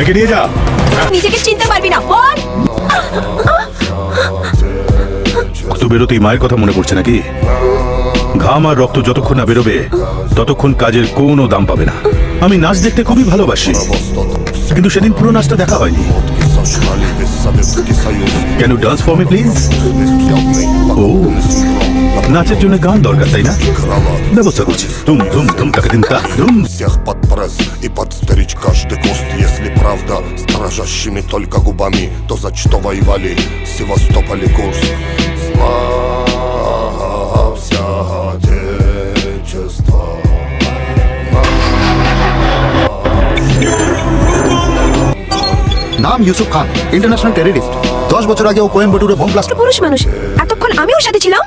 একে নিয়ে যা। নিজেকে চিনতে পারবি না, বল। তো বেরোতেই মায়ের কথা মনে পড়ছে নাকি? ঘাম আর রক্ত যতক্ষণ না বেরোবে ততক্ষণ কাজের কোনো দাম পাবে না। আমি নাচ দেখতে খুবই ভালোবাসি, কিন্তু সেদিন পুরো নাচটা দেখা হয়নি। Can you dance for me please? ও, নাচের জন্য গান দরকার, তাই না? ব্যবস্থা করছি। তুম তুম তুম তাকে দিন তা তুম। Всех под пресс и подстеречь каждый куст. Если правда с дрожащими только губами, то за что воевали Севастополь и Курск? Славься Отечество. নাম ইউসুফ খান, ইন্টারন্যাশনাল টেররিস্ট। 10 বছর আগে ও কোয়েম্বাটুরে বোম ব্লাস্ট। পুরুষ মানুষ, এতক্ষণ আমি ওর সাথে ছিলাম।